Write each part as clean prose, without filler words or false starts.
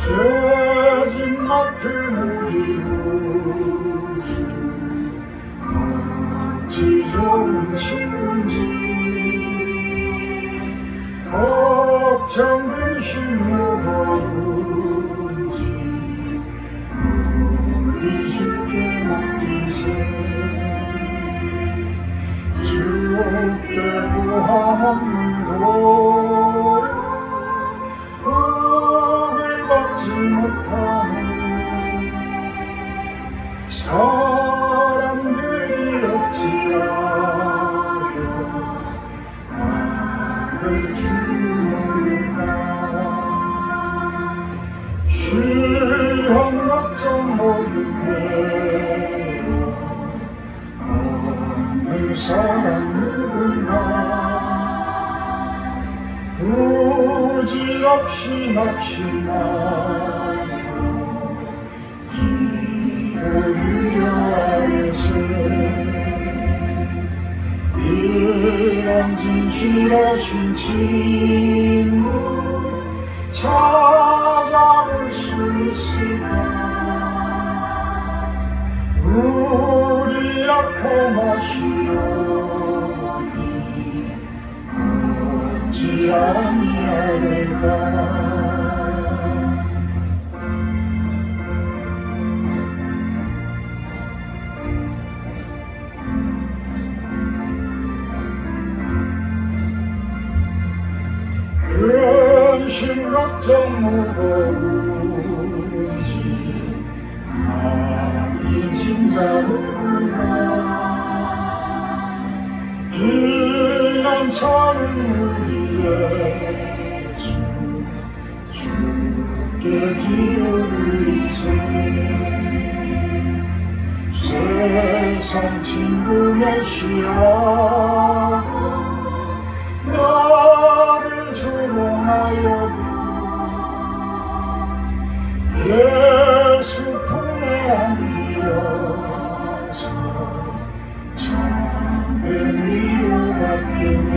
죄짐 맡은 우리 어찌 좋은 친구인지 걱정 근심 무거운지 우리 주께 맡기세. 주께 구하함으로 복을 받지 못하는 사람들이 어찌하여 나를 주물까. 시험 걱정 모든 대로 없는 사람 누구나 부질없이 낙심하고 기도드려 하세. 이런 진실하신 친구 찾아볼 수 있을까. 우리 약한 하시오니 어찌 아니하리까. 근심 걱정 무거운지 나인 진짜 누구나 비난처는 우리의 주 주께 기도드리세. 세상 친구 멸시하고 나를 조롱하여도 예수 품에 안기어서 참된 위로받겠네.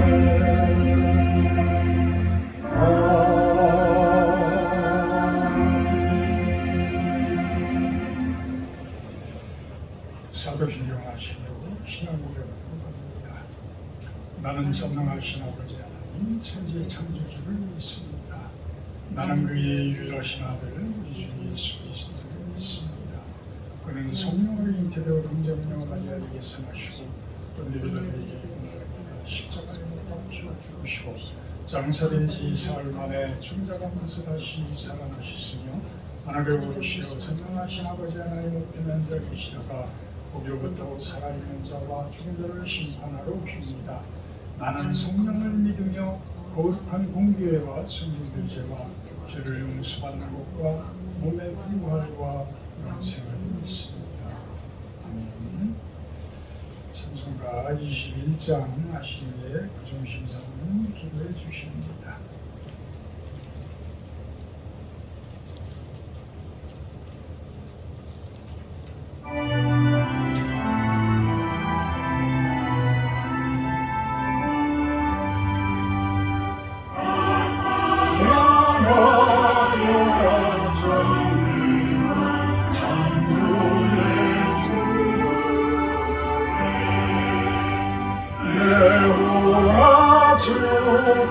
사도신경하시려고 신앙고백을 합니다. 나는 전능하신 아버지 하나님 천지 창조주를 믿습니다. 나는 그의 유일하신 아들 우리 주 예수 그리스도를 믿습니다. 그는 성령을 잉태되어 성령을 마리아에게 생하시고 또 네베드에게 십자가에 못 박혀 죽으시고 장사된 지 사흘 만에 중자가 돼서 다시 살아나셨으며 하늘에 오르시어 전능하신 아버지 하나님 우편 앉아 계시다가 거기로부터 살아있는 자와 죽은 자를 심판하러 오십니다. 나는 성령을 믿으며 거룩한 공교회와 성령들 죄와 죄를 용서받는 것과 몸의 부활과 영생을 믿습니다. 아멘. 찬송가 21장 하시기에 구중심사는 기도해 주십니다.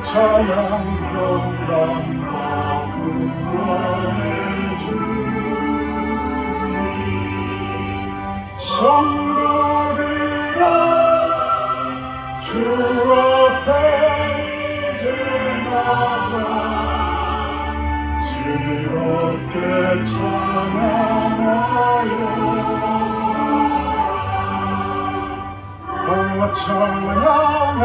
찬양 경강과 구원의 주 성도들아 주 앞에 이제 나가 즐겁게 찬양하여 다 찬양하여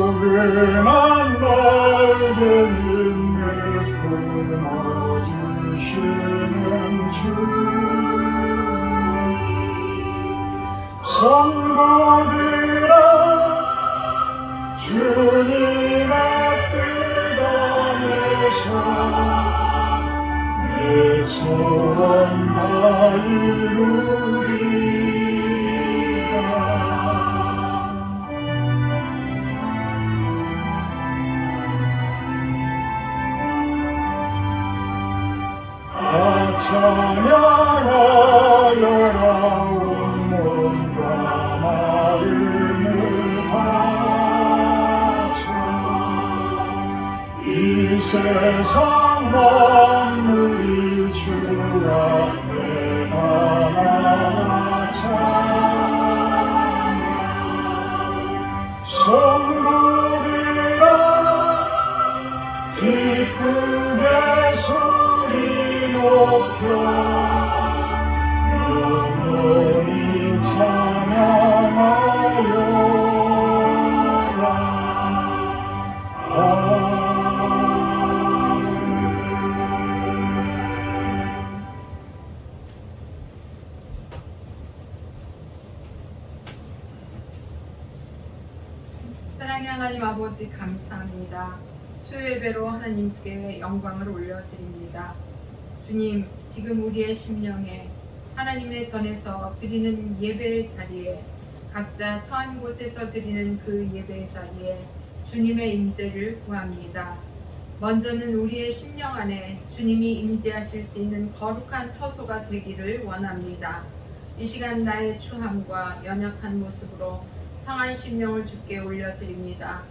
포근한 날개 님을 품어주시는 주 성도들아 주님의 뜻 안에서 내 소원 다 이루리라. 찬양하여라 온 몸과 마음을 바쳐 이 세상 만물이 주 앞에 다 성부들아 기쁘게 소리 높여 영원히 찬양하여라. 사랑의 하나님 아버지 감사합니다. 수요예배로 하나님께 영광을 올려드립니다. 주님, 지금 우리의 심령에 하나님의 전에서 드리는 예배의 자리에 각자 처한 곳에서 드리는 그 예배의 자리에 주님의 임재를 구합니다. 먼저는 우리의 심령 안에 주님이 임재하실 수 있는 거룩한 처소가 되기를 원합니다. 이 시간 나의 추함과 연약한 모습으로 상한 심령을 주께 올려드립니다.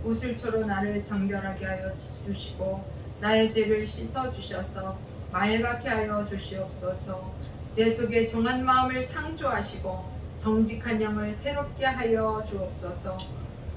우슬초로 나를 정결하게 하여 주시고 나의 죄를 씻어 주셔서 맑게 하여 주시옵소서. 내 속에 정한 마음을 창조하시고 정직한 영을 새롭게 하여 주옵소서.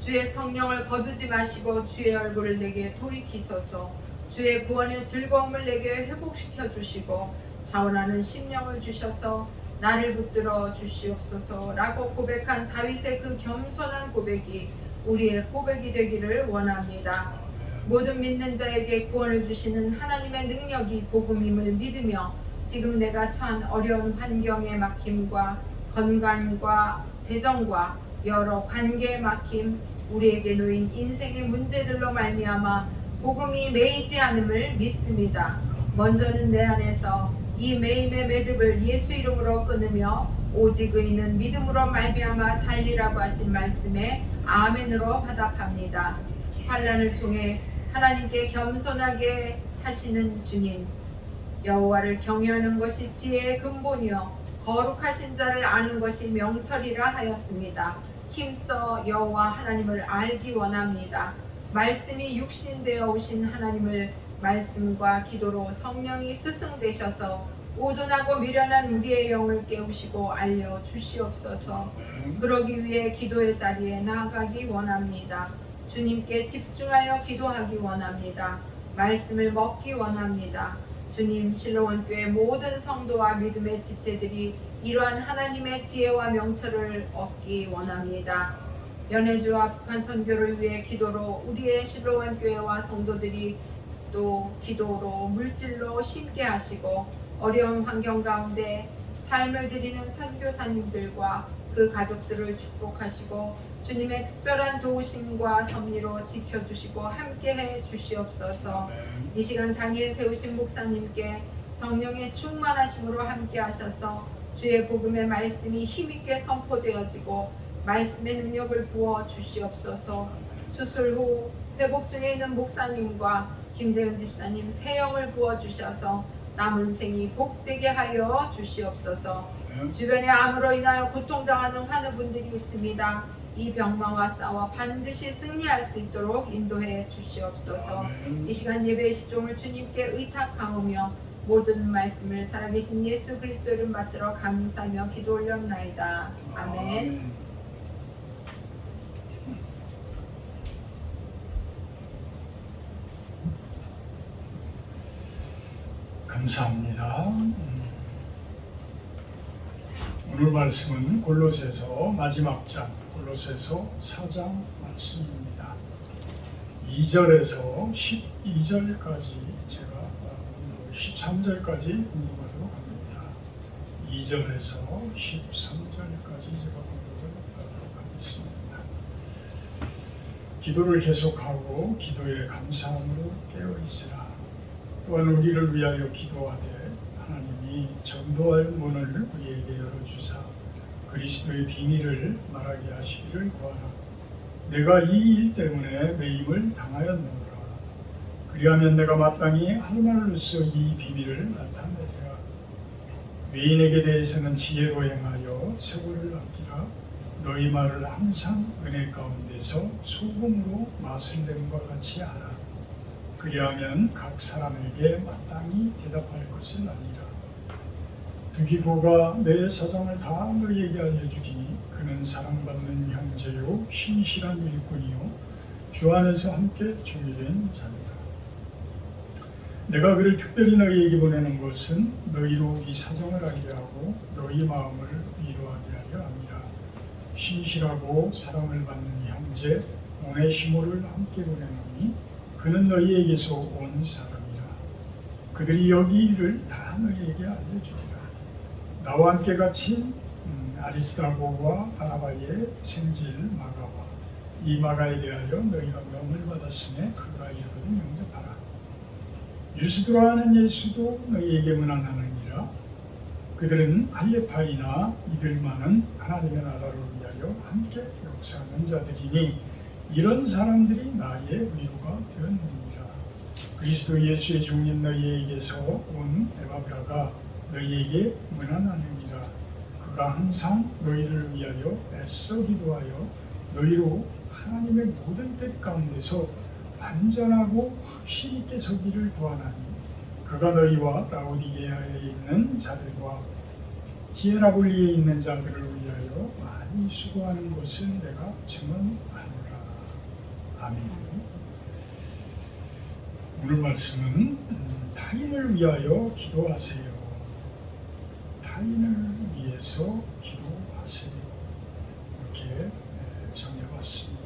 주의 성령을 거두지 마시고 주의 얼굴을 내게 돌이키소서. 주의 구원의 즐거움을 내게 회복시켜 주시고 자원하는 심령을 주셔서 나를 붙들어 주시옵소서 라고 고백한 다윗의 그 겸손한 고백이 우리의 고백이 되기를 원합니다. 모든 믿는 자에게 구원을 주시는 하나님의 능력이 복음임을 믿으며 지금 내가 처한 어려운 환경의 막힘과 건강과 재정과 여러 관계의 막힘, 우리에게 놓인 인생의 문제들로 말미암아 복음이 매이지 않음을 믿습니다. 먼저는 내 안에서 이 매임의 매듭을 예수 이름으로 끊으며 오직 의인은 믿음으로 말미암아 살리라고 하신 말씀에 아멘으로 화답합니다. 환난을 통해 하나님께 겸손하게 하시는 주님, 여호와를 경외하는 것이 지혜의 근본이요 거룩하신 자를 아는 것이 명철이라 하였습니다. 힘써 여호와 하나님을 알기 원합니다. 말씀이 육신되어 오신 하나님을 말씀과 기도로 성령이 스승되셔서 오둔하고 미련한 우리의 영을 깨우시고 알려 주시옵소서. 그러기 위해 기도의 자리에 나아가기 원합니다. 주님께 집중하여 기도하기 원합니다. 말씀을 먹기 원합니다. 주님, 실로원 교회 모든 성도와 믿음의 지체들이 이러한 하나님의 지혜와 명철을 얻기 원합니다. 연해주와 북한 선교를 위해 기도로 우리의 실로원 교회와 성도들이 또 기도로 물질로 심게 하시고 어려운 환경 가운데 삶을 드리는 선교사님들과 그 가족들을 축복하시고 주님의 특별한 도우심과 섭리로 지켜주시고 함께해 주시옵소서. 이 시간 당일 세우신 목사님께 성령의 충만하심으로 함께하셔서 주의 복음의 말씀이 힘있게 선포되어지고 말씀의 능력을 부어 주시옵소서. 수술 후 회복 중에 있는 목사님과 김재현 집사님 새 영을 부어 주셔서 남은 생이 복되게 하여 주시옵소서. 주변에 암으로 인하여 고통당하는 환우분들이 있습니다. 이 병마와 싸워 반드시 승리할 수 있도록 인도해 주시옵소서. 이 시간 예배의 시종을 주님께 의탁하오며 모든 말씀을 살아계신 예수 그리스도 이름 받들어 감사하며 기도 올렸나이다. 아멘. 감사합니다. 오늘 말씀은 골로새서 마지막 장, 골로새서 4장 말씀입니다. 2절에서 12절까지 제가 13절까지 공부하도록 합니다. 2절에서 13절까지 제가 공부하도록 하겠습니다. 기도를 계속하고 기도에 감사함으로 깨어있으라. 또한 우리를 위하여 기도하되 하나님이 전도할 문을 우리에게 열어주사 그리스도의 비밀을 말하게 하시기를 구하라. 내가 이 일 때문에 매임을 당하였노라. 그리하면 내가 마땅히 할 말로써 이 비밀을 나타내리라. 외인에게 대해서는 지혜로 행하여 세월을 아끼라. 너희 말을 항상 은혜 가운데서 소금으로 맛을 냄과 같이 하라. 그리하면 각 사람에게 마땅히 대답할 것을 아니라. 드기고가 내 사정을 다 너희에게 알려주기니 그는 사랑받는 형제요 신실한 일꾼이요 주 안에서 함께 종이된 자니라. 내가 그를 특별히 너희에게 보내는 것은 너희로 이 사정을 알게 하고 너희 마음을 위로하게 하려 함이라. 신실하고 사랑을 받는 형제 오네시모를 함께 보내노니 그는 너희에게서 온 사람이라. 그들이 여기 일을 다 너희에게 알려주리라. 나와 함께 갇힌 아리스다고와 바나바의 생질 마가와 이 마가에 대하여 너희가 명을 받았으며 그가 이르거든 영접하라. 유스도라 하는 예수도 너희에게 문안하느니라. 그들은 할례파이나 이들만은 하나님의 나라를 위하여 함께 역사하는 자들이니 이런 사람들이 나의 위로가 되었느니라. 그리스도 예수의 종인 너희에게서 온 에바브라가 너희에게 문안하느니라. 그가 항상 너희를 위하여 애써 기도하여 너희로 하나님의 모든 뜻 가운데서 완전하고 확신 있게 서기를 구하나니 그가 너희와 라오디게아에 있는 자들과 히에라볼리에 있는 자들을 위하여 많이 수고하는 것을 내가 증언하노라. 아멘. 오늘 말씀은 타인을 위하여 기도하세요. 타인을 위해서 기도하세요. 이렇게 정해봤습니다.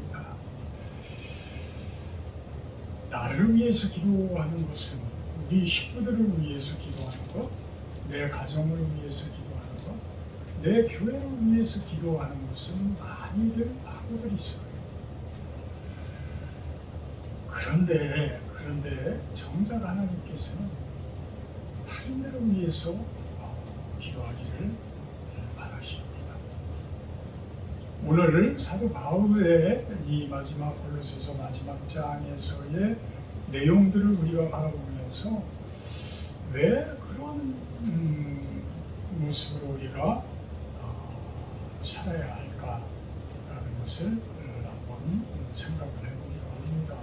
나를 위해서 기도하는 것은 우리 식구들을 위해서 기도하는 것, 내 가정을 위해서 기도하는 것, 내 교회를 위해서 기도하는 것은 많이들 하고들 있어요. 그런데 정작 하나님께서는 타인들을 위해서 기도하기를 바라십니다. 오늘 사도 바울의 이 마지막 골로새서 마지막 장에서의 내용들을 우리가 바라보면서 왜 그런 모습으로 우리가 살아야 할까라는 것을 한번 생각을 해보려고 합니다.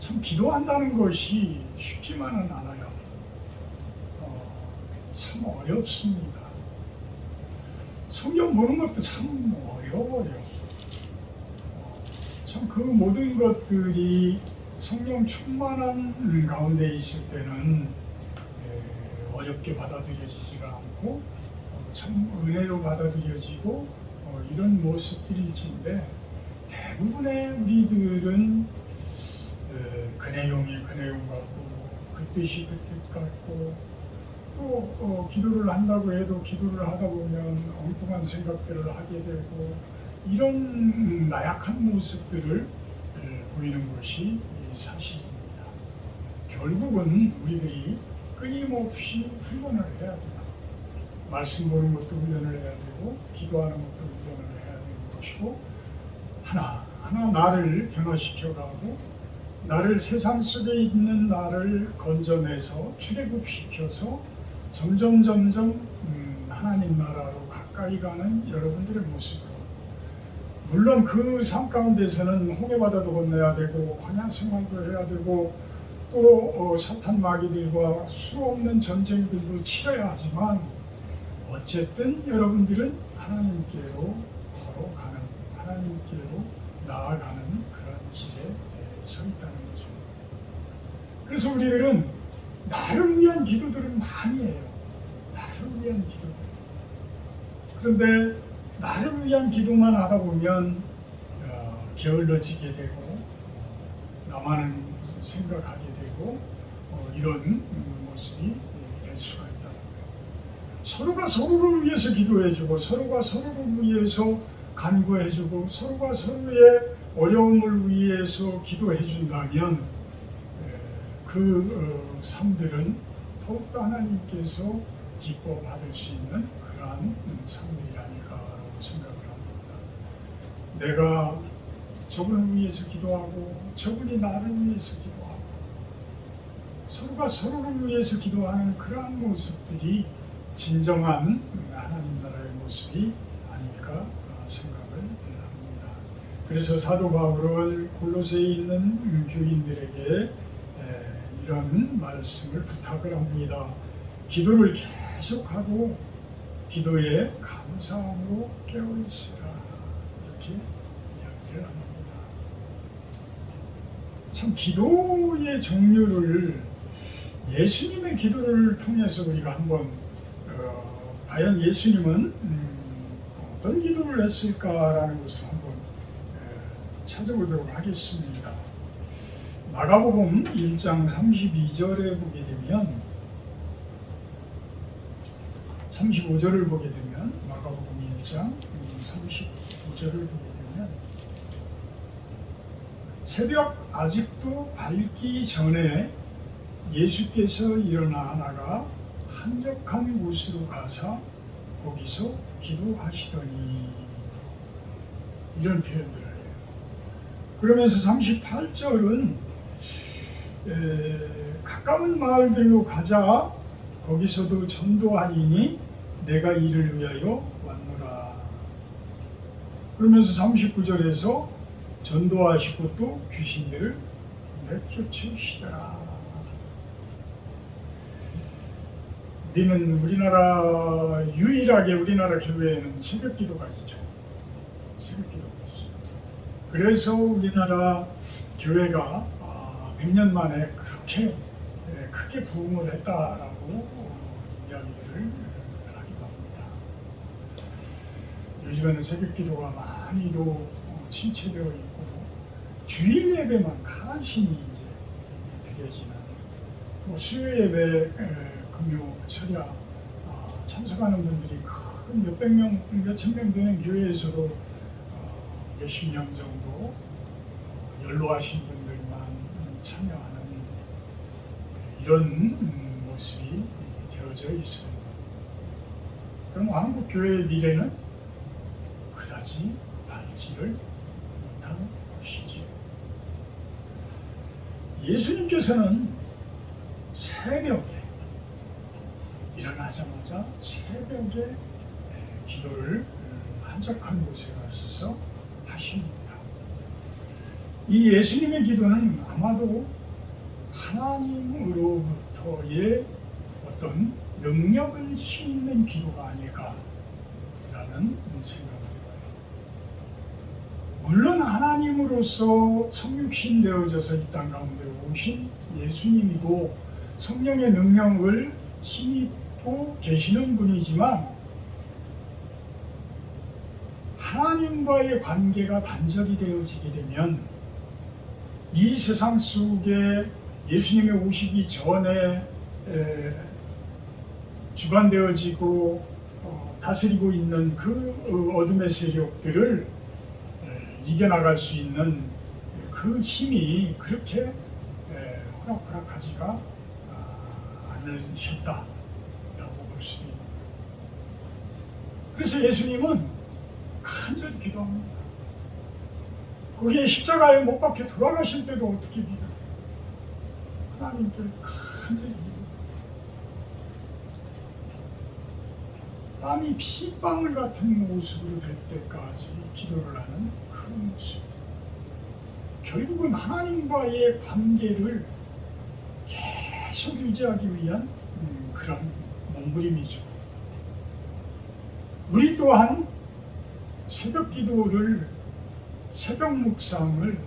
참 기도한다는 것이 쉽지만은 않아요. 참 어렵습니다. 성경 보는 것도 참 어려워요. 참 그 모든 것들이 성령 충만한 가운데 있을 때는 어렵게 받아들여지지가 않고 참 은혜로 받아들여지고 이런 모습들일진데 대부분의 우리들은 그 내용이 그 내용 같고 그 뜻이 그 뜻 같고 또 기도를 한다고 해도 기도를 하다 보면 엉뚱한 생각들을 하게 되고 이런 나약한 모습들을 보이는 것이 사실입니다. 결국은 우리들이 끊임없이 훈련을 해야 돼요. 말씀 보는 것도 훈련을 해야 되고 기도하는 것도 훈련을 해야 되는 것이고 하나하나 나를 변화시켜가고 나를 세상 속에 있는 나를 건져내서 출애굽시켜서 점점 하나님 나라로 가까이 가는 여러분들의 모습으로 물론 그 삶 가운데서는 홍해바다도 건너야 되고 광야 생활도 해야 되고 또 사탄 마귀들과 수없는 전쟁들도 치러야 하지만 어쨌든 여러분들은 하나님께로 걸어가는 하나님께로 나아가는 그런 길에 서 있다는 거죠. 그래서 우리들은 나를 위한 기도들을 많이 해요. 나를 위한 기도들. 그런데 나를 위한 기도만 하다 보면 게을러지게 되고 나만을 생각하게 되고 이런 모습이 될 수가 있다는 거예요. 서로가 서로를 위해서 기도해주고 서로가 서로를 위해서 간구해주고 서로가 서로의 어려움을 위해서 기도해준다면 그 삶들은 더욱더 하나님께서 기뻐 받을 수 있는 그러한 삶들이 아닐까라고 생각을 합니다. 내가 저분을 위해서 기도하고 저분이 나를 위해서 기도하고 서로가 서로를 위해서 기도하는 그러한 모습들이 진정한 하나님 나라의 모습이 아닐까 생각을 합니다. 그래서 사도 바울은 골로새에 있는 교인들에게 이런 말씀을 부탁을 합니다. 기도를 계속하고 기도에 감사함으로 깨어있으라, 이렇게 이야기를 합니다. 참 기도의 종류를 예수님의 기도를 통해서 우리가 한번 과연 예수님은 어떤 기도를 했을까라는 것을 한번 찾아보도록 하겠습니다. 마가복음 1장 32절에 보게 되면 35절을 보게 되면 마가복음 1장 35절을 보게 되면 새벽 아직도 밝기 전에 예수께서 일어나 나가 한적한 곳으로 가사 거기서 기도하시더니, 이런 표현들을 해요. 그러면서 38절은 가까운 마을들로 가자 거기서도 전도하리니 내가 이를 위하여 왔노라. 그러면서 39절에서 전도하시고 또 귀신들을 내쫓으시더라. 우리는 유일하게 우리나라 교회에는 새벽 기도가 있죠. 새벽 기도가 있어요. 그래서 우리나라 교회가 100년 만에 그렇게 크게 부흥을 했다라고 이야기를 하기도 합니다. 요즘에는 새벽 기도가 많이도 침체되어 있고 주일 예배만 간신히 이제 드려지는, 수요 예배 금요 철야 참석하는 분들이 큰 몇백 명, 몇천 명 되는 교회에서도 몇십 명 정도 연로하신 분들만 참여하는 이런 모습이 되어져 있습니다. 그럼 한국 교회의 미래는 그다지 밝지를 못하는 것이지요. 예수님께서는 새벽에 일어나자마자 새벽에 기도를 한적한 곳에 가셔서 하십니다. 이 예수님의 기도는 아마도 하나님으로부터의 어떤 능력을 싣는 기도가 아닐까라는 생각을 해봐요. 물론 하나님으로서 성육신 되어져서 이 땅 가운데 오신 예수님이고 성령의 능력을 힘입고 계시는 분이지만, 하나님과의 관계가 단절이 되어지게 되면 이 세상 속에 예수님이 오시기 전에 주관되어지고 다스리고 있는 그 어둠의 세력들을 이겨나갈 수 있는 그 힘이 그렇게 호락호락하지가 않으셨다라고 볼 수도 있습니다. 그래서 예수님은 간절히 기도합니다. 거기에 십자가에 못 박혀 돌아가실 때도 어떻게 기도해요? 하나님께 간절히 기도해요. 땀이 피방울 같은 모습으로 될 때까지 기도를 하는 그 모습. 결국은 하나님과의 관계를 계속 유지하기 위한 그런 몸부림이죠. 우리 또한 새벽 기도를, 새벽 묵상을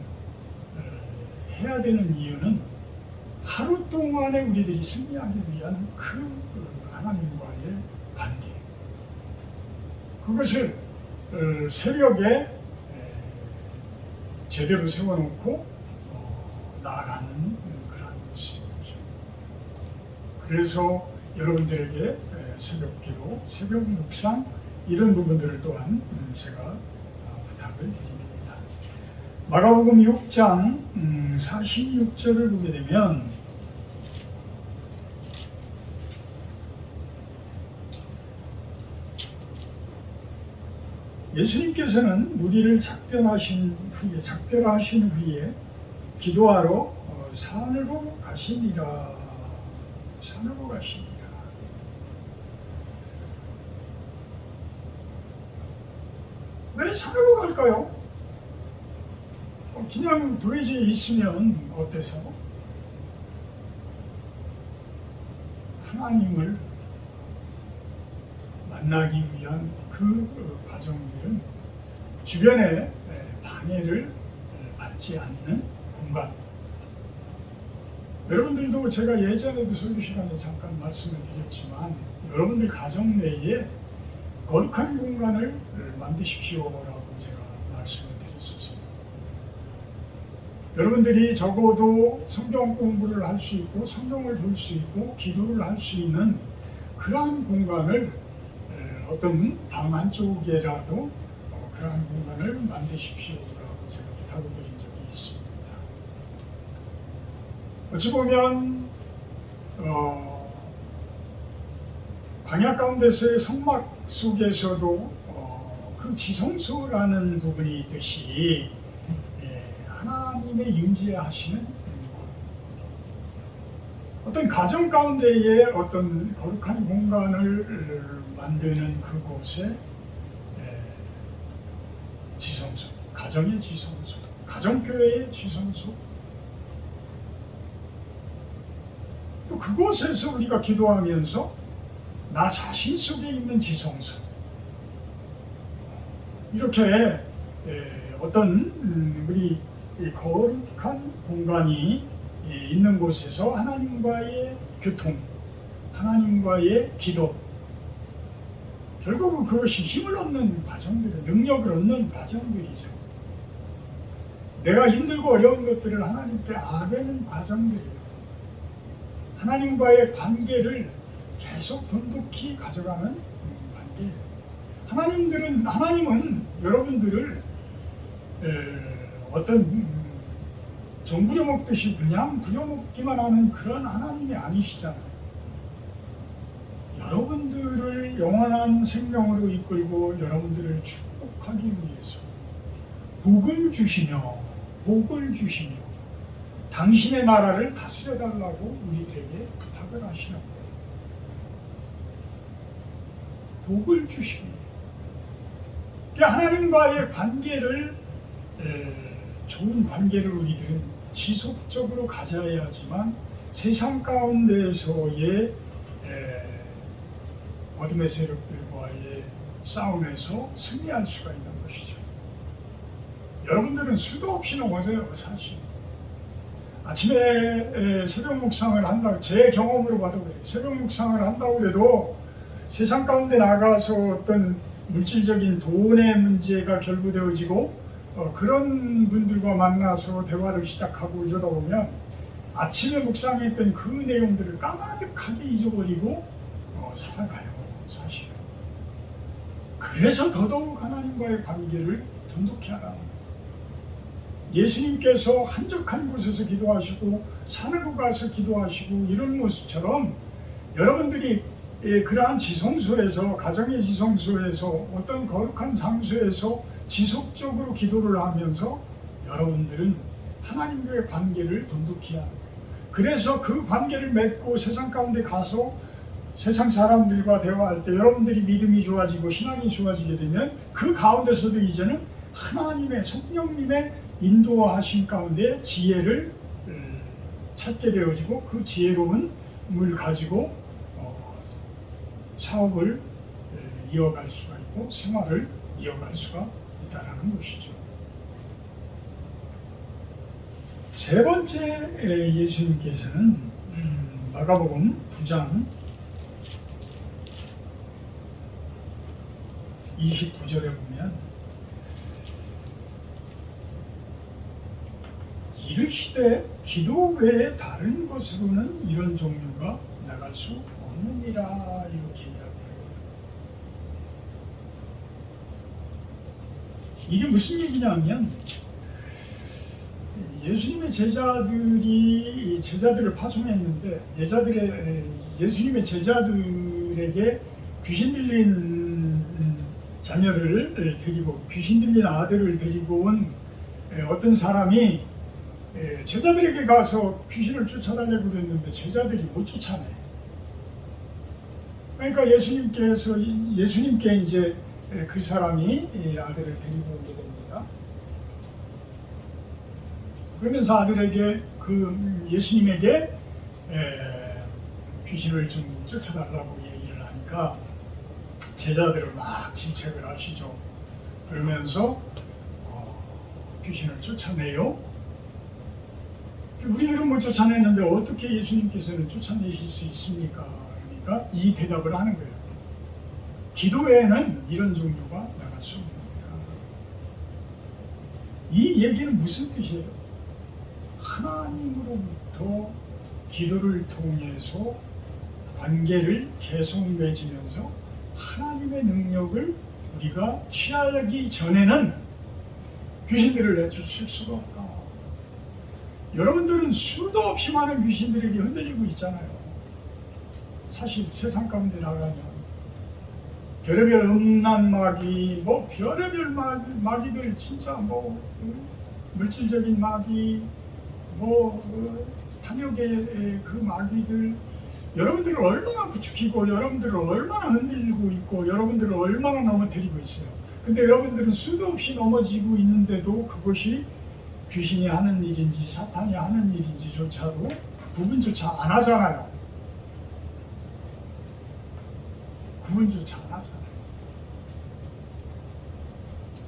해야 되는 이유는 하루 동안에 우리들이 승리하기 위한 그 하나님과의 관계, 그것을 새벽에 제대로 세워놓고 나아가는 그런 모습이죠. 그래서 여러분들에게 새벽 기도, 새벽 묵상 이런 부분들을 또한 제가 부탁을 드립니다. 마가복음 6장 46절을 보게 되면 예수님께서는 무리를 작별하신 후에 기도하러 산으로 가시니라 산으로 가시니라. 왜 산으로 갈까요? 그냥 도해지에 있으면 어때서? 하나님을 만나기 위한 그 과정들은 주변에 방해를 받지 않는 공간. 여러분들도 제가 예전에도 설교 시간에 잠깐 말씀을 드렸지만 여러분들 가정 내에 거룩한 공간을 만드십시오라고 제가 말씀을 드렸었어요. 여러분들이 적어도 성경 공부를 할 수 있고 성경을 볼 수 있고 기도를 할 수 있는 그러한 공간을 어떤 방 한쪽에라도 그러한 공간을 만드십시오라고 제가 부탁을 드린 적이 있습니다. 어찌 보면 광야 가운데서의 성막 속에서도 그 지성소라는 부분이 있듯이 하나님의 임재하시는 어떤 가정 가운데에 어떤 거룩한 공간을 만드는 그곳에 지성소, 가정의 지성소, 가정교회의 지성소, 또 그곳에서 우리가 기도하면서 나 자신 속에 있는 지성소, 이렇게 어떤 우리 거룩한 공간이 있는 곳에서 하나님과의 교통, 하나님과의 기도, 결국은 그것이 힘을 얻는 과정들, 능력을 얻는 과정들이죠. 내가 힘들고 어려운 것들을 하나님께 아뢰는 과정들이에요. 하나님과의 관계를 계속 돈독히 가져가는 관계예요. 하나님은 여러분들을 어떤 종 부려먹듯이 그냥 부려먹기만 하는 그런 하나님이 아니시잖아요. 여러분들을 영원한 생명으로 이끌고 여러분들을 축복하기 위해서 복을 주시며 당신의 나라를 다스려달라고 우리에게 부탁을 하시는 거예요. 복을 주시며 하나님과의 관계를 좋은 관계를 우리들은 지속적으로 가져야지만 세상 가운데서의 어둠의 세력들과의 싸움에서 승리할 수가 있는 것이죠. 여러분들은 수도 없이 넘어져요. 사실 아침에 새벽 묵상을 한다고, 제 경험으로 봐도 그래요. 새벽 묵상을 한다고 해도 세상 가운데 나가서 어떤 물질적인 돈의 문제가 결부되어지고 그런 분들과 만나서 대화를 시작하고 이러다 보면 아침에 묵상했던 그 내용들을 까마득하게 잊어버리고 살아가요. 사실은. 그래서 더더욱 하나님과의 관계를 돈독히 하라는 거예요. 예수님께서 한적한 곳에서 기도하시고 산으로 가서 기도하시고 이런 모습처럼 여러분들이 그러한 지성소에서, 가정의 지성소에서, 어떤 거룩한 장소에서 지속적으로 기도를 하면서 여러분들은 하나님과의 관계를 돈독히 하는 거예요. 그래서 그 관계를 맺고 세상 가운데 가서 세상 사람들과 대화할 때 여러분들이 믿음이 좋아지고 신앙이 좋아지게 되면 그 가운데서도 이제는 하나님의 성령님의 인도하심 가운데 지혜를 찾게 되어지고 그 지혜로움을 가지고 사업을 이어갈 수가 있고 생활을 이어갈 수가 있다는 것이죠. 세 번째, 예수님께서는 마가복음 9장 29절에 보면 이르시되 기도 외에 다른 것으로는 이런 종류가 나갈 수 없느니라, 이렇게 이야기해요. 이게 무슨 얘기냐면 예수님의 제자들을 파송했는데 예수님의 제자들에게 귀신 들린 자녀를 데리고, 귀신 들린 아들을 데리고 온 어떤 사람이 제자들에게 가서 귀신을 쫓아달라고 그랬는데 제자들이 못 쫓아내. 그러니까 예수님께 이제 그 사람이 이 아들을 데리고 오게 됩니다. 그러면서 아들에게 예수님에게 귀신을 좀 쫓아달라고 얘기를 하니까 제자들을 막 질책을 하시죠. 그러면서 귀신을 쫓아내요. 우리들은 못 쫓아냈는데 어떻게 예수님께서는 쫓아내실 수 있습니까? 그러니까 이 대답을 하는 거예요. 기도 외에는 이런 종류가 나갈 수 없는 거야. 이 얘기는 무슨 뜻이에요? 하나님으로부터 기도를 통해서 관계를 계속 맺으면서 하나님의 능력을 우리가 취하기 전에는 귀신들을 내쫓을 수가 없다. 여러분들은 수도 없이 많은 귀신들에게 흔들리고 있잖아요. 사실 세상 가운데 나가면 별의별 음란 마귀, 별의별 마귀들 진짜 물질적인 마귀, 탐욕의 그 마귀들, 여러분들을 얼마나 부추기고 여러분들을 얼마나 흔들리고 있고 여러분들을 얼마나 넘어뜨리고 있어요. 근데 여러분들은 수도 없이 넘어지고 있는데도 그것이 귀신이 하는 일인지 사탄이 하는 일인지조차도 구분조차 안 하잖아요. 구분조차 안 하잖아요.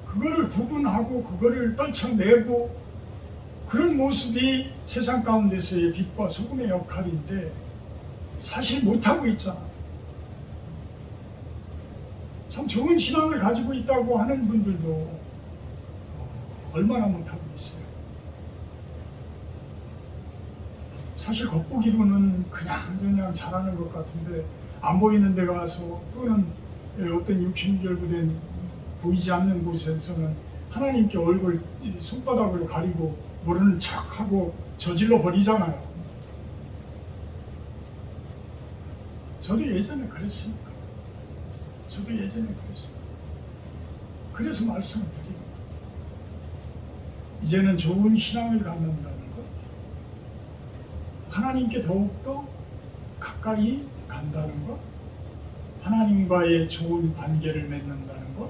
그거를 구분하고 그거를 떨쳐내고 그런 모습이 세상 가운데서의 빛과 소금의 역할인데 사실 못하고 있잖아. 참 좋은 신앙을 가지고 있다고 하는 분들도 얼마나 못하고 있어요. 사실 겉보기로는 그냥 잘하는 것 같은데 안 보이는 데 가서 또는 어떤 육신결부된 보이지 않는 곳에서는 하나님께 얼굴 손바닥으로 가리고 모르는 척하고 저질러 버리잖아요. 저도 예전에 그랬으니까. 저도 예전에 그랬어요. 그래서 말씀을 드립니다. 이제는 좋은 신앙을 갖는다는 것, 하나님께 더욱더 가까이 간다는 것, 하나님과의 좋은 관계를 맺는다는 것,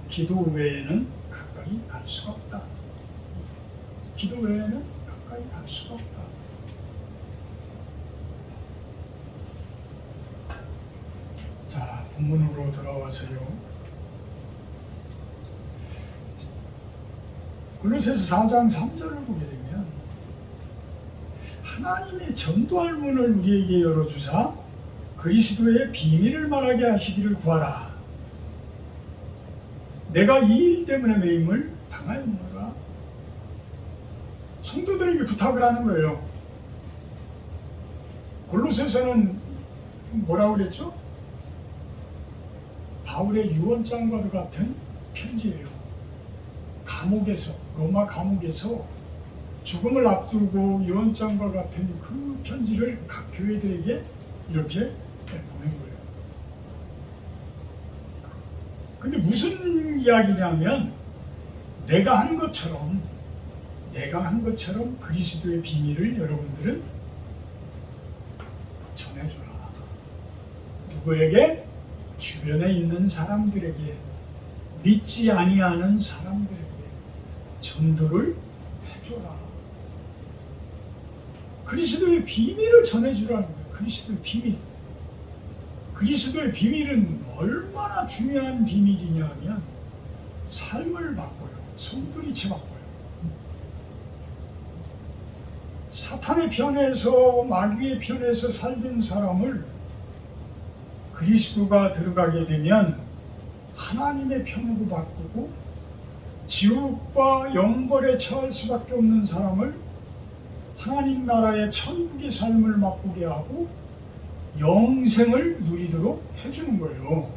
기도 외에는 가까이 갈 수가 없다. 기도 외에는 가까이 갈 수가 없다. 자, 본문으로 돌아와서요. 골로새서 4장 3절을 보게 되면 하나님의 전도할 문을 우리에게 열어주사 그리스도의 비밀을 말하게 하시기를 구하라. 내가 이 일 때문에 매임을 당하였노라. 성도들에게 부탁을 하는 거예요. 골로새서는 뭐라고 그랬죠? 바울의 유언장과도 같은 편지예요. 감옥에서, 로마 감옥에서 죽음을 앞두고 유언장과 같은 그 편지를 각 교회들에게 이렇게 보낸 거예요. 근데 무슨 이야기냐면 내가 한 것처럼 그리스도의 비밀을 여러분들은 전해줘라. 누구에게? 주변에 있는 사람들에게, 믿지 아니하는 사람들에게 전도를 해줘라. 그리스도의 비밀을 전해주라는 거예요. 그리스도의 비밀. 그리스도의 비밀은 얼마나 중요한 비밀이냐면 삶을 바꿔요. 손들이쳐 바꿔요. 사탄의 편에서, 마귀의 편에서 살던 사람을 그리스도가 들어가게 되면 하나님의 편으로 바꾸고 지옥과 영벌에 처할 수밖에 없는 사람을 하나님 나라의 천국의 삶을 맛보게 하고 영생을 누리도록 해주는 거예요.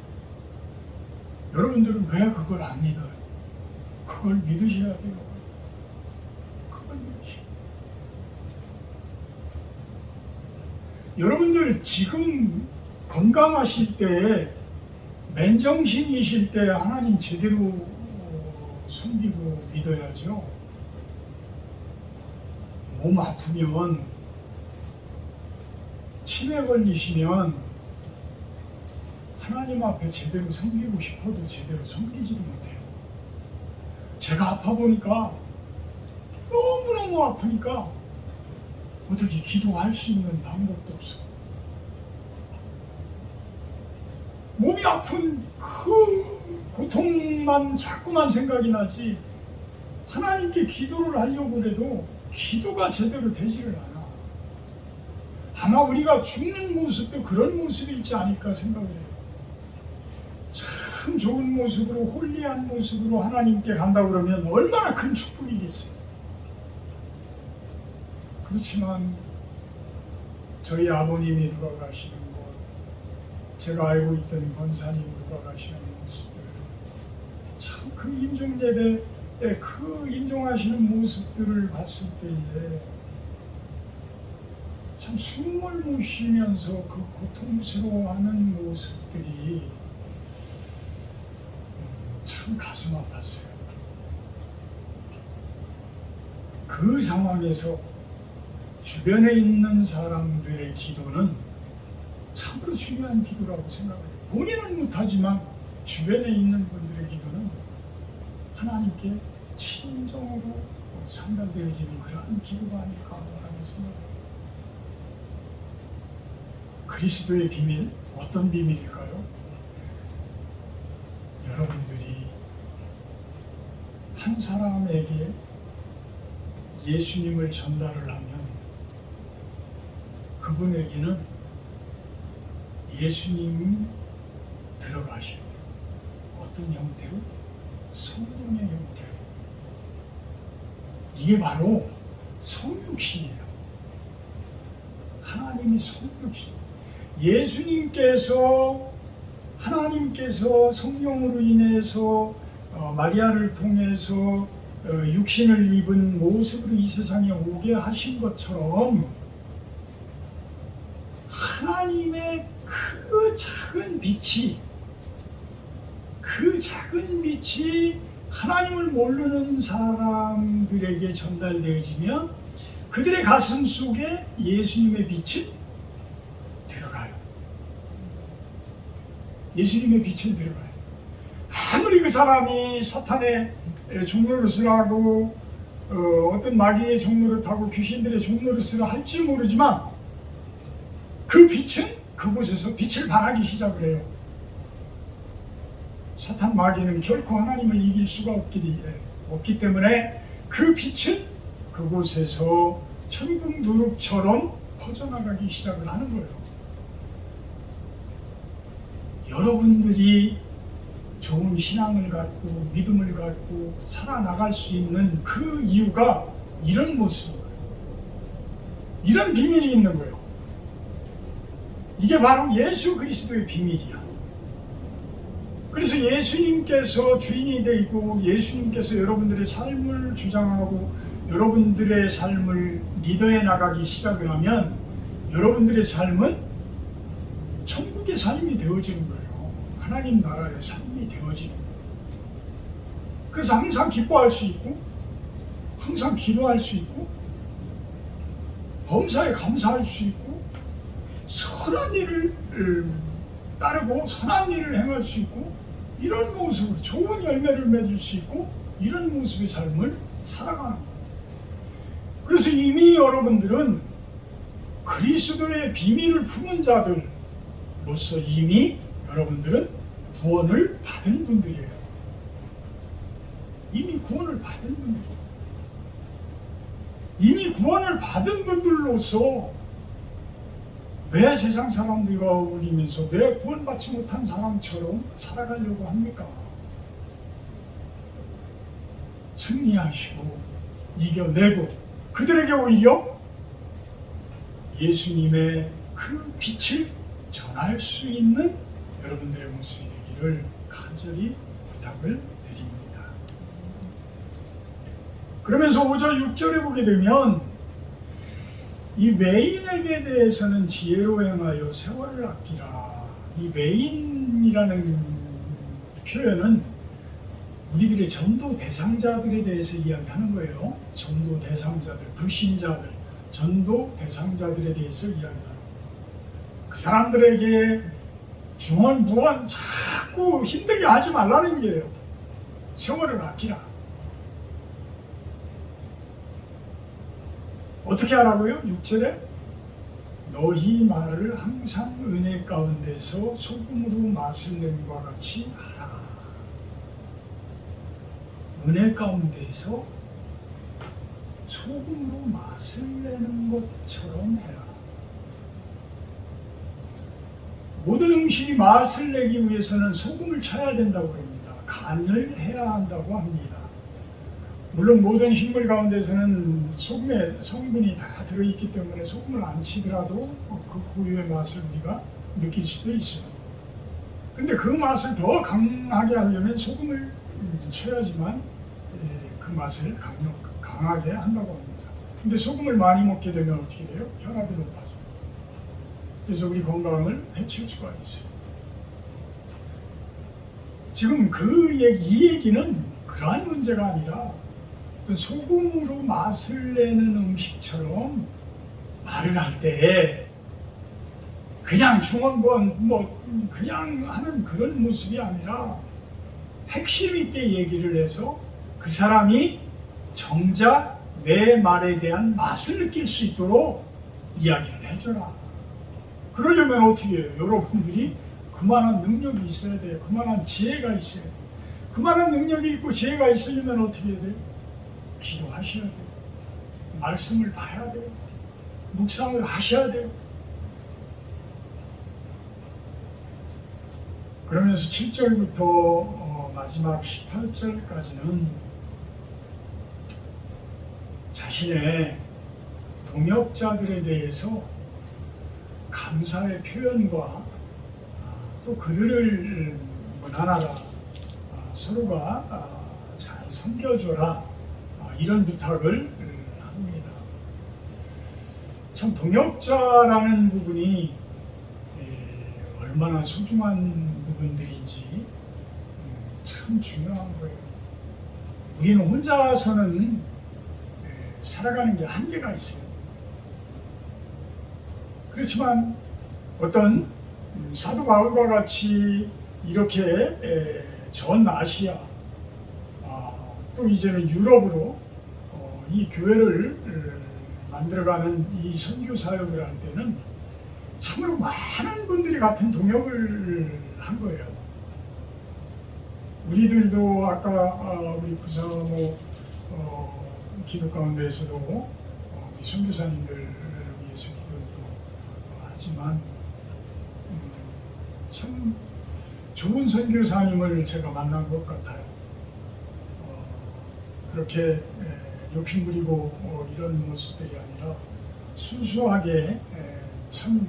여러분들은 왜 그걸 안 믿어요? 그걸 믿으셔야 돼요. 그걸 믿으셔야 돼요. 여러분들 지금 건강하실 때, 맨정신이실 때 하나님 제대로 섬기고 믿어야죠. 몸 아프면, 치매 걸리시면 하나님 앞에 제대로 섬기고 싶어도 제대로 섬기지도 못해요. 제가 아파 보니까 너무너무 아프니까 어떻게 기도할 수 있는 방법도 없어. 몸이 아픈 그 고통만 자꾸만 생각이 나지 하나님께 기도를 하려고 해도 기도가 제대로 되지를 않아. 아마 우리가 죽는 모습도 그런 모습일지 않을까 생각을 해요. 참 좋은 모습으로 홀리한 모습으로 하나님께 간다 그러면 얼마나 큰 축복이겠어요. 그렇지만 저희 아버님이 돌아가시는 것, 제가 알고 있던 권사님 돌아가시는 모습들, 참 그 임종예배에 그 임종하시는 모습들을 봤을 때에 참 숨을 못 쉬면서 그 고통스러워하는 모습들이 참 가슴 아팠어요. 그 상황에서 주변에 있는 사람들의 기도는 참으로 중요한 기도라고 생각해요. 본인은 못하지만 주변에 있는 분들의 기도는 하나님께 친정으로 상달되어지는 그러한 기도가 아닐까라고 생각해요. 그리스도의 비밀, 어떤 비밀일까요? 여러분들이 한 사람에게 예수님을 전달을 하면 그분에게는 예수님이 들어가셔요. 어떤 형태로? 성령의 형태로. 이게 바로 성육신이에요. 하나님이 성육신. 하나님께서 성령으로 인해서 마리아를 통해서 육신을 입은 모습으로 이 세상에 오게 하신 것처럼 하나님의 그 작은 빛이 하나님을 모르는 사람들에게 전달되어지면 그들의 가슴 속에 예수님의 빛은 들어가요. 예수님의 빛은 들어가요. 아무리 그 사람이 사탄의 종노릇을 하고 어떤 마귀의 종노릇을 하고 귀신들의 종노릇을 할지 모르지만 그 빛은 그곳에서 빛을 발하기 시작을 해요. 사탄 마귀는 결코 하나님을 이길 수가 없기 때문에 그 빛은 그곳에서 천국 누룩처럼 퍼져나가기 시작을 하는 거예요. 여러분들이 좋은 신앙을 갖고 믿음을 갖고 살아나갈 수 있는 그 이유가 이런 모습이에요. 이런 비밀이 있는 거예요. 이게 바로 예수 그리스도의 비밀이야. 그래서 예수님께서 주인이 되고 예수님께서 여러분들의 삶을 주장하고 여러분들의 삶을 리더해 나가기 시작을 하면 여러분들의 삶은 천국의 삶이 되어지는 거예요. 하나님 나라의 삶이 되어지는 거예요. 그래서 항상 기뻐할 수 있고 항상 기도할 수 있고 범사에 감사할 수 있고 선한 일을 따르고 선한 일을 행할 수 있고 이런 모습으로 좋은 열매를 맺을 수 있고 이런 모습의 삶을 살아가는 거예요. 그래서 이미 여러분들은 그리스도의 비밀을 품은 자들로서 이미 여러분들은 구원을 받은 분들이에요. 이미 구원을 받은 분들이에요. 이미 구원을 받은 분들로서 왜 세상 사람들과 어울리면서 왜 구원받지 못한 사람처럼 살아가려고 합니까? 승리하시고 이겨내고 그들에게 오히려 예수님의 그 빛을 전할 수 있는 여러분들의 모습이 되기를 간절히 부탁을 드립니다. 그러면서 5절 6절에 보게 되면 이 외인에게 대해서는 지혜로 행하여 세월을 아끼라. 이 외인이라는 표현은 우리들의 전도 대상자들에 대해서 이야기하는 거예요. 전도 대상자들, 불신자들, 전도 대상자들에 대해서 이야기하는 거예요. 그 사람들에게 중언부언 자꾸 힘들게 하지 말라는 거예요. 세월을 아끼라. 어떻게 하라고요? 6절에 너희 말을 항상 은혜 가운데서 소금으로 맛을 낸과 같이 하라. 은혜 가운데서 소금으로 맛을 내는 것처럼 해라. 모든 음식이 맛을 내기 위해서는 소금을 쳐야 된다고 합니다. 간을 해야 한다고 합니다. 물론 모든 식물 가운데서는 소금의 성분이 다 들어있기 때문에 소금을 안 치더라도 그 고유의 맛을 우리가 느낄 수도 있어요. 근데 그 맛을 더 강하게 하려면 소금을 쳐야지만 그 맛을 강하게 한다고 합니다. 근데 소금을 많이 먹게 되면 어떻게 돼요? 혈압이 높아져요. 그래서 우리 건강을 해칠 수가 있어요. 지금 이 얘기는 그러한 문제가 아니라 어떤 소금으로 맛을 내는 음식처럼 말을 할 때 그냥 중언부언 그냥 하는 그런 모습이 아니라 핵심 있게 얘기를 해서 그 사람이 정작 내 말에 대한 맛을 느낄 수 있도록 이야기를 해줘라. 그러려면 어떻게 해요? 여러분들이 그만한 능력이 있어야 돼요. 그만한 지혜가 있어야 돼요. 그만한 능력이 있고 지혜가 있으려면 어떻게 해야 돼요? 기도하셔야 돼요. 말씀을 봐야 돼요. 묵상을 하셔야 돼요. 그러면서 7절부터 마지막 18절까지는 자신의 동역자들에 대해서 감사의 표현과 또 그들을 원하나라 서로가 잘 섬겨줘라 이런 부탁을 합니다. 참 동역자라는 부분이 얼마나 소중한 부분들인지 참 중요한 거예요. 우리는 혼자서는 살아가는 게 한계가 있어요. 그렇지만 어떤 사도 바울과 같이 이렇게 전 아시아 또 이제는 유럽으로 이 교회를 만들어가는 이 선교 사역을 할 때는 참으로 많은 분들이 같은 동역을 한 거예요. 우리들도 아까 우리 부사모 기도 가운데에서도 우리 선교사님들을 위해서 기도도 하지만 참 좋은 선교사님을 제가 만난 것 같아요. 그렇게 욕심부리고 이런 모습들이 아니라 순수하게 참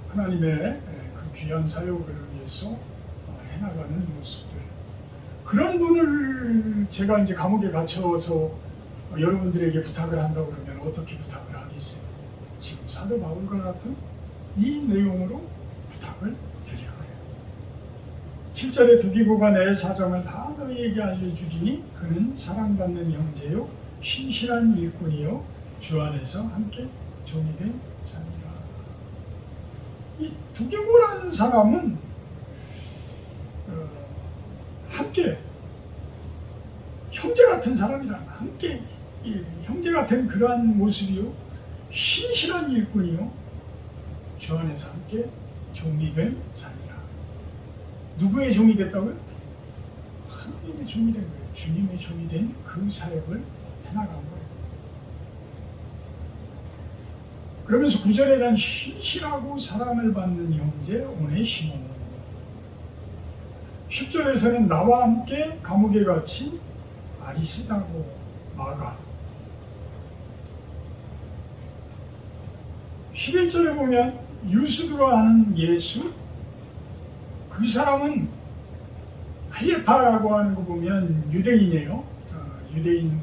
하나님의 그 귀한 사역을 위해서 해나가는 모습들. 그런 분을 제가 이제 감옥에 갇혀서 여러분들에게 부탁을 한다고 그러면 어떻게 부탁을 하겠어요? 지금 사도 바울과 같은 이 내용으로 부탁을 드릴 거예요. 7절에 두기고가 내 사정을 다 너희에게 알려주리니 그는 사랑받는 형제요 신실한 일꾼이요 주 안에서 함께 종이 된 자니라. 이 두기고라는 사람은 함께 형제 같은 사람이란 함께 형제 같은 그러한 모습이요 신실한 일꾼이요 주 안에서 함께 종이 된 자니라. 누구의 종이 됐다고요? 하나님의 종이 된 거예요. 주님의 종이 된 그 사역을 해나간 거예요. 그러면서 9절에 대한 신실하고 사랑을 받는 형제 오네시모, 10절에서는 나와 함께 감옥에 갇힌 아리스다고 마가, 11절에 보면 유스드로 하는 예수, 그 사람은 할례파라고 하는 거 보면 유대인이에요. 유대인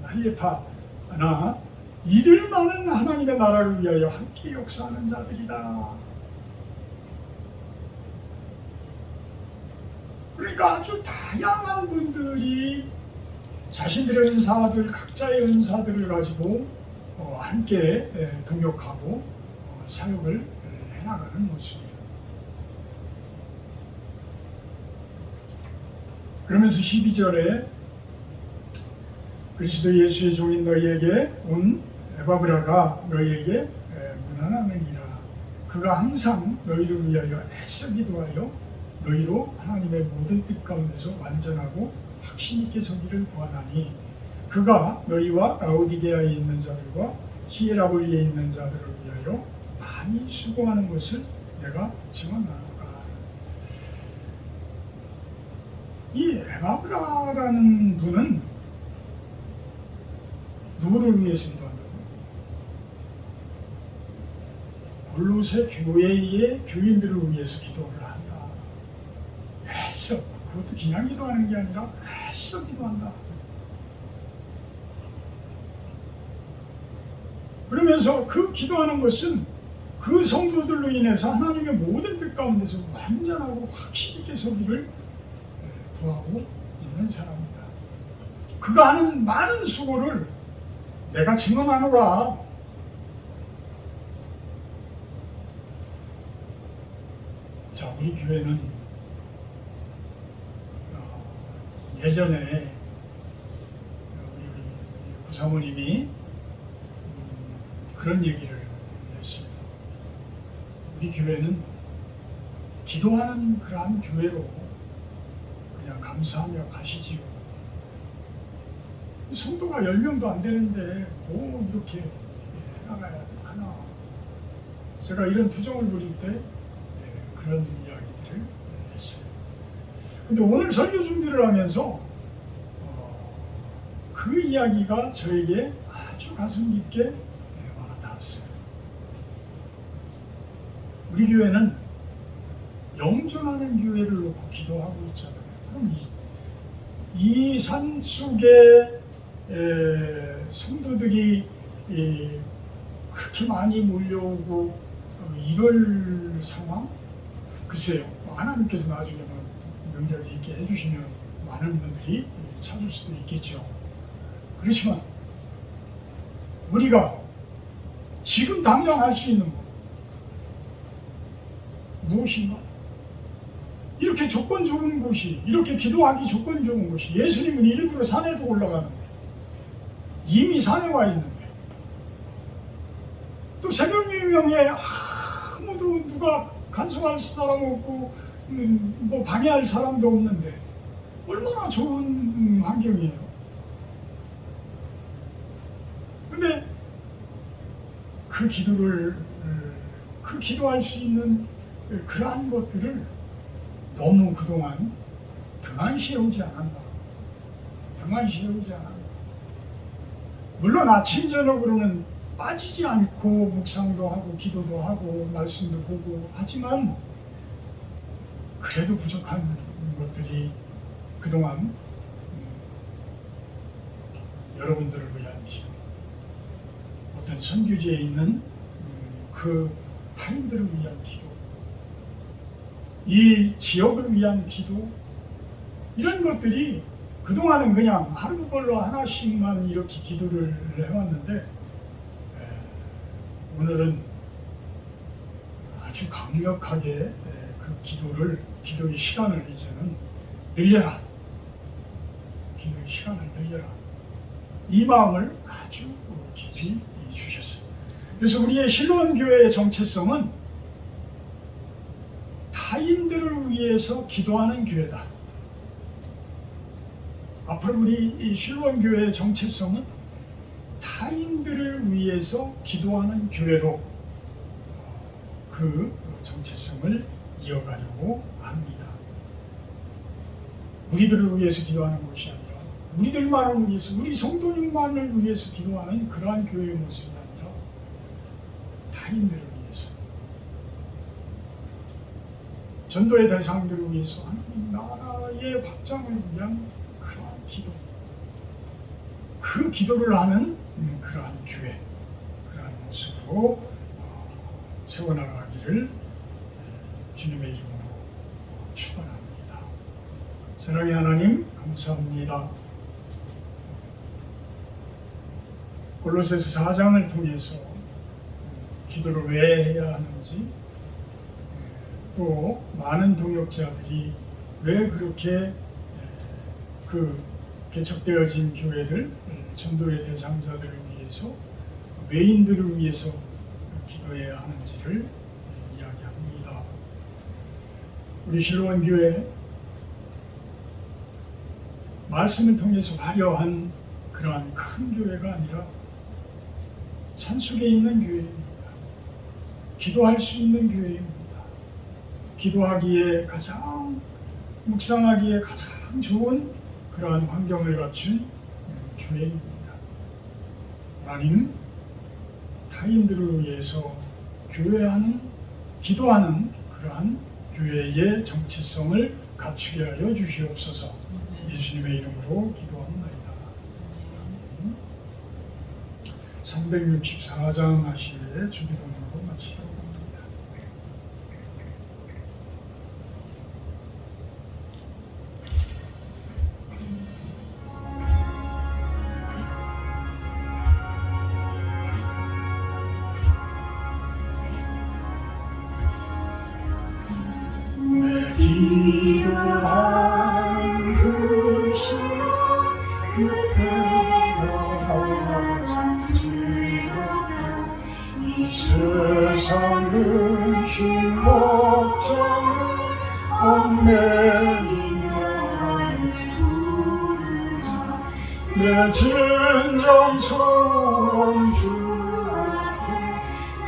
할례파나 이들만은 하나님의 나라를 위하여 함께 역사하는 자들이다. 그러니까 아주 다양한 분들이 자신들의 은사들, 각자의 은사들을 가지고 함께 동역하고 사역을 해나가는 모습이에요. 그러면서 12절에 그리스도 예수의 종인 너희에게 온 에바브라가 너희에게 문안하느니라. 그가 항상 너희를 위하여 애써 기도하여 너희로 하나님의 모든 뜻 가운데서 완전하고 확신 있게 서기를 구하나니 그가 너희와 라오디게아에 있는 자들과 히에라볼리에 있는 자들을 위하여 많이 수고하는 것을 내가 증언하노라. 이 에바브라라는 분은 누구를 위해서 기도한다고? 골로새 교회의 교인들을 위해서 기도를 한다. 애써, 그것도 그냥 기도하는 게 아니라 애써 기도한다. 그러면서 그 기도하는 것은 그 성도들로 인해서 하나님의 모든 뜻 가운데서 완전하고 확신 있게 서기를 구하고 있는 사람이다. 그가 하는 많은 수고를 내가 증언하노라. 자, 우리 교회는 예전에 우리 구사모님이 그런 얘기를 했어요. 우리 교회는 기도하는 그러한 교회로 그냥 감사하며 가시지요. 성도가 10명도 안 되는데 뭐 이렇게 해나가야 하나. 제가 이런 투정을 부릴 때 그런 이야기들을 했어요. 근데 오늘 설교 준비를 하면서 그 이야기가 저에게 아주 가슴 깊게 와닿았어요. 우리 교회는 영존하는 교회를 놓고 기도하고 있잖아요. 그럼 이 산 속에 성도들이 그렇게 많이 몰려오고 이럴 상황? 글쎄요. 하나님께서 나중에 명절이 있게 해주시면 많은 분들이 찾을 수도 있겠죠. 그렇지만 우리가 지금 당장 할 수 있는 것 무엇인가? 이렇게 조건 좋은 곳이, 이렇게 기도하기 조건 좋은 곳이, 예수님은 일부러 산에도 올라가는데 이미 산에 와 있는데 또 새벽유명에 아무도 누가 간섭할 사람 없고 뭐 방해할 사람도 없는데 얼마나 좋은 환경이에요. 근데 그 기도할 수 있는 그러한 것들을 너무 그동안 등한시해오지 않았다. 등한시해오지 않았다. 물론 아침 저녁으로는 빠지지 않고 묵상도 하고 기도도 하고 말씀도 보고 하지만 그래도 부족한 것들이 그동안 여러분들을 위한 기도, 어떤 선교지에 있는 그 타인들을 위한 기도, 이 지역을 위한 기도, 이런 것들이 그동안은 그냥 하루 걸러 하나씩만 이렇게 기도를 해왔는데 오늘은 아주 강력하게 그 기도의 시간을 이제는 늘려라. 기도의 시간을 늘려라. 이 마음을 아주 깊이 주셨어요. 그래서 우리의 실로원 교회의 정체성은 타인들을 위해서 기도하는 교회다. 앞으로 우리 실로원 교회의 정체성은 타인들을 위해서 기도하는 교회로 그 정체성을 이어가려고 합니다. 우리들을 위해서 기도하는 것이 아니라 우리들만을 위해서, 우리 성도님만을 위해서 기도하는 그러한 교회의 모습이 아니라 타인들을 위해서, 전도의 대상들을 위해서 하나님 나라의 확장을 위한 그러한 기도, 그 기도를 하는 그러한 교회, 그러한 모습으로 세워나가기를 주님의 이름으로 축원합니다. 사랑의 하나님 감사합니다. 골로새서 4장을 통해서 기도를 왜 해야 하는지, 또 많은 동역자들이 왜 그렇게 그 개척되어진 교회들, 전도의 대상자들을 위해서, 외인들을 위해서 기도해야 하는지를 이야기합니다. 우리 실로원 교회 말씀을 통해서 화려한 그러한 큰 교회가 아니라 산속에 있는 교회입니다. 기도할 수 있는 교회입니다. 기도하기에 가장, 묵상하기에 가장 좋은 그러한 환경을 갖춘 교회입니다. 하나님, 타인들을 위해서 교회하는, 기도하는 그러한 교회의 정체성을 갖추게 하여 주시옵소서. 예수님의 이름으로 기도합니다. 364장 하시에 주기도문으로 마치도록 합니다. 내 기도하는 그 시간 그때가 찾지라 이 세상 근심 걱정을 얽매인 나를 부르사 내 진정 소원 주 앞에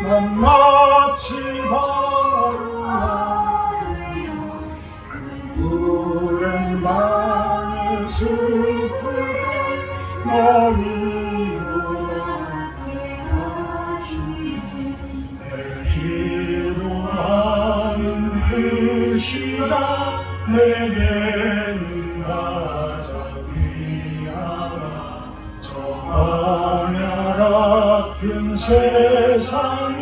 난 마치 바로 푸른 방에 슬프게 나 위로하게 하시네 내 기도하는 그 시간 내게는 가장 귀하다 저 언약 같은 세상이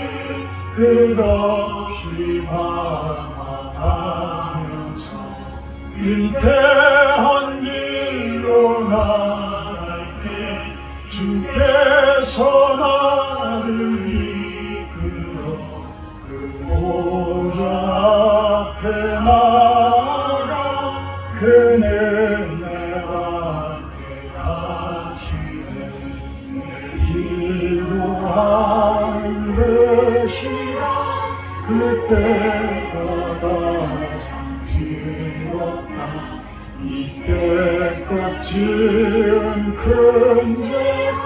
끝없이 방황하면서 위대한 길로 나갈게 주께서 나를 이끌어 그 보좌 앞에 나아가 그는 내 앞에 하시네 내 기도하는 그 시간 그때가 가장 즐겁다 이때껏 지은 큰 죄로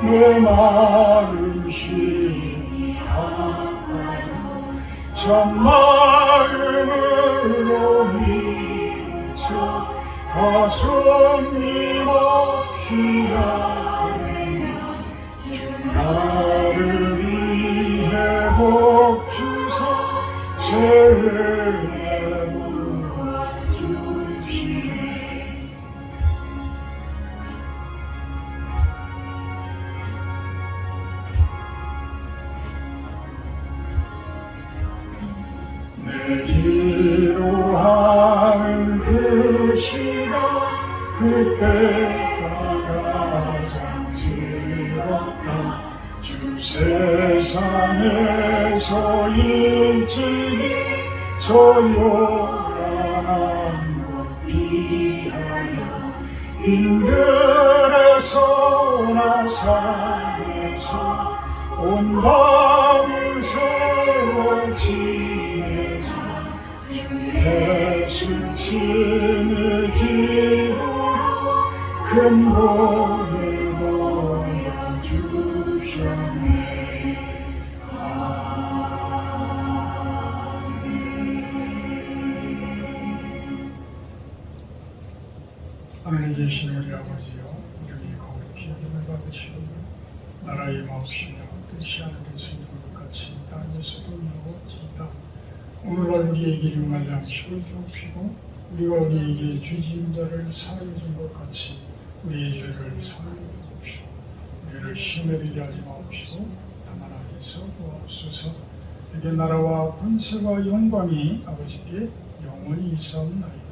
내 마음 심히 아파요 참마음으로 미쳐 가슴 힘없이 아뢰며 주 나를 위해 복 주사 새 은혜 부어주시네 내 기도하는 그 시간 그때가 가장 즐겁다 주 세상에서 일찍이 저 요란한 곳 피하여 빈들에서나 산에서 온 밤을 새워 지내사 주 예수 친히 기도로 큰 복을 보여주셨네 하늘에 계신 우리 아버지여 이름이 거룩히 여김을 받으시오며 나라의 마옵시며 뜻이 하늘에서 이룬 것 같이 땅에서도 이루어지이다 오늘날 우리에게 일용할 양식을 주옵시고 우리가 우리에게 죄지은 자를 사하여 준 것 같이 우리의 죄를 사하여 주옵시고 우리를 시험에 들게 하지 마옵시고 다만 악에서 구하옵소서 이게 나라와 권세와 영광이 아버지께 영원히 있사옵나이다